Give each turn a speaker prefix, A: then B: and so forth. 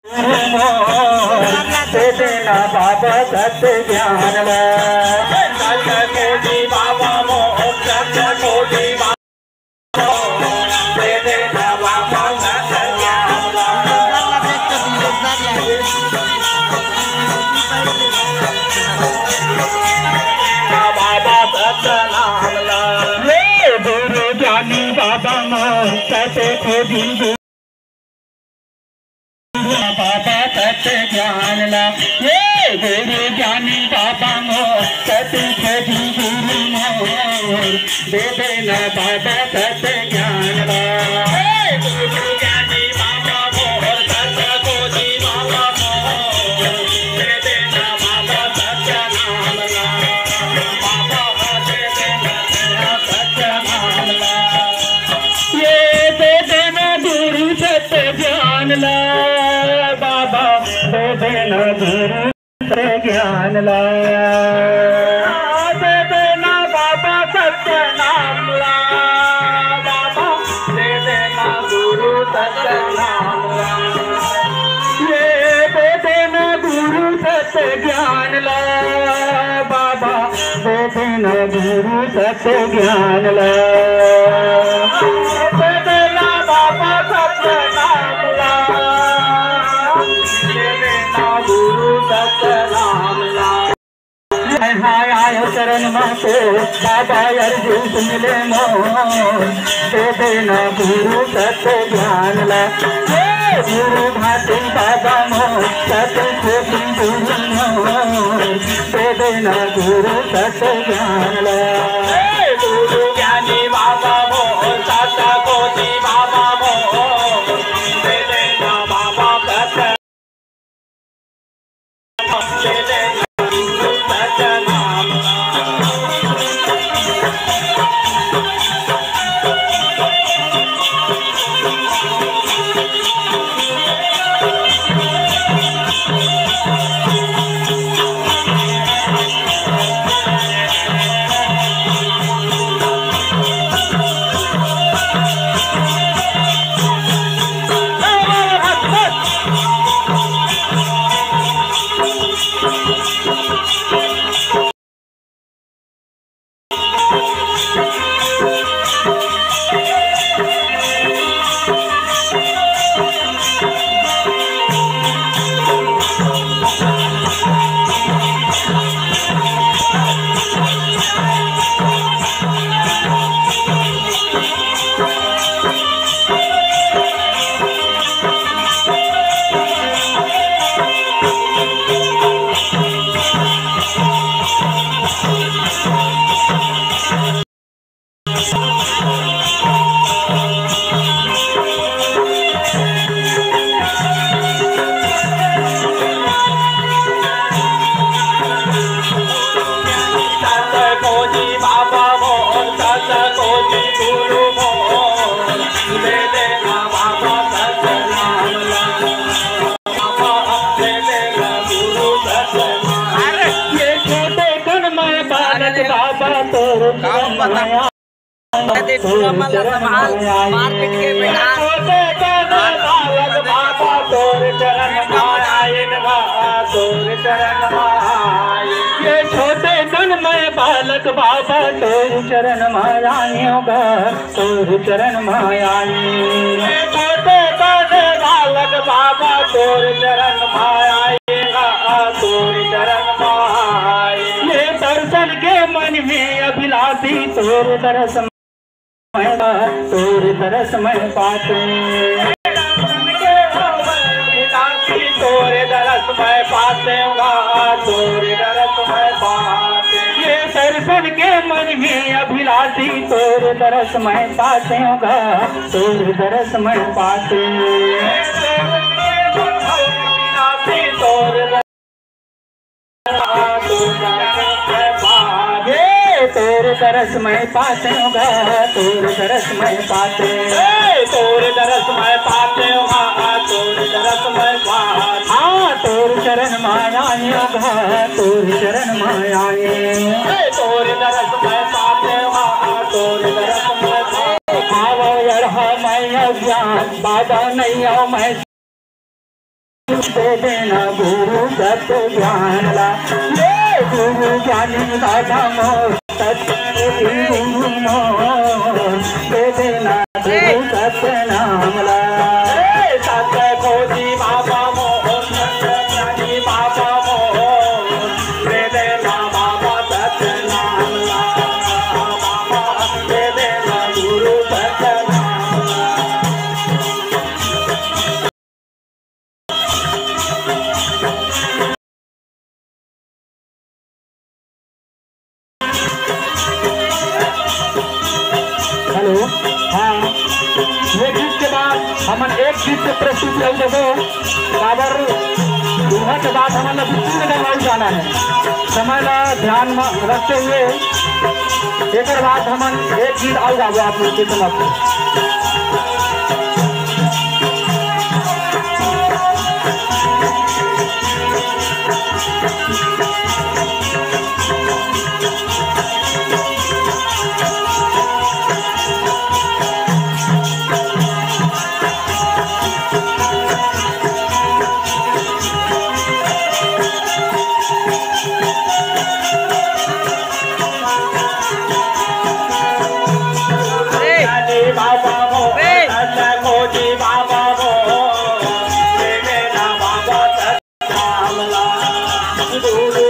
A: दे देना बाबा सत्य ज्ञान कोटि बाबा सत्य कोटि दे देना बाबा सत्य ज्ञान बाबा सत्य नाम गुरु ज्ञानी बाबा सत्य खोजी बाबा सत्य ज्ञान ला ये गुरु ज्ञानी बाबा सत्य खोजी गुरु मोर दे देना बाबा सत्य ज्ञान ला गुरु ज्ञानी बाबा मोर सत्य खोजी बाबा मोर दे देना बाबा सत्य नाम ला बाबा दे देना सत्य नाम ला ये दे देना गुरु सत्य ज्ञान ला दे देना गुरु सत्य ज्ञान ला दे देना बाबा सत्य नाम ला बाबा दे देना गुरु सत्य नाम ला ये दे देना गुरु सत्य ज्ञान ला बाबा दे देना गुरु सत्य ज्ञान ला दे देना बाबा सत्य नाम ला गुरु सत्य नाम ला आयो चरण माको बाबा अर्जुन मिले मोर दे देना गुरु सत्य ज्ञान ला गुरु भाती बाबा मोर सत्य खोजी गुरु मोर दे देना गुरु सत्य ज्ञान ला गुरु ज्ञानी बाबा मोर सत्य खोजी बाबा मोर दे देना बाबा सत्य
B: मार्केट के बेटा
A: ये छोटे तन में बालक बाबा तोर चरण मायायोगा तोर चरण मायाई छोटे तन बालक बाबा तोर चरण मायाएगा तोर चरण माई ये दर्शन के मन में अभिलाषी तोर दर्श तोर तरस में पाते तोरे दरस में पाते तोरे दरस में पाते ये दर्शन के मन में अभिलाषी तोरे दरस में पाते तोरे दरस में पाते तोरे दरस में पाते तोरे दरस में पाते तोरे दरस में पाते तोरे दरस में पाते हाँ तोर चरण मायाए तोर चरण मायाए तोरे दरस में पाते तोरे दरस में पाते आवो मैं अज्ञान बाबा नहीं आओ मैं दे देना गुरु सत्य ज्ञानला, ये गुरु ज्ञानी दादा मोर सत्य गुरु मोर, दे देना गुरु सत्य नामला। सत्य खोजी बाबा मोर, सत्य ज्ञानी बाबा मोर, दे देना बाबा सत्य नामला, बाबा दे देना गुरु सत्य नामला। हेलो, हाँ, ये गीत के बाद हम एक गीत से प्रस्तुत कर देंगे। काबर दूल्हा के बाद हमें तीन गवाई जाना है, समय का ध्यान में रखते हुए एक बाद हम एक गीत आओ गाओ आप लोग की तरफ। बाबा मोर, सत्य खोजी बाबा मोर, दे देना बाबा सत्य नामला, गुरु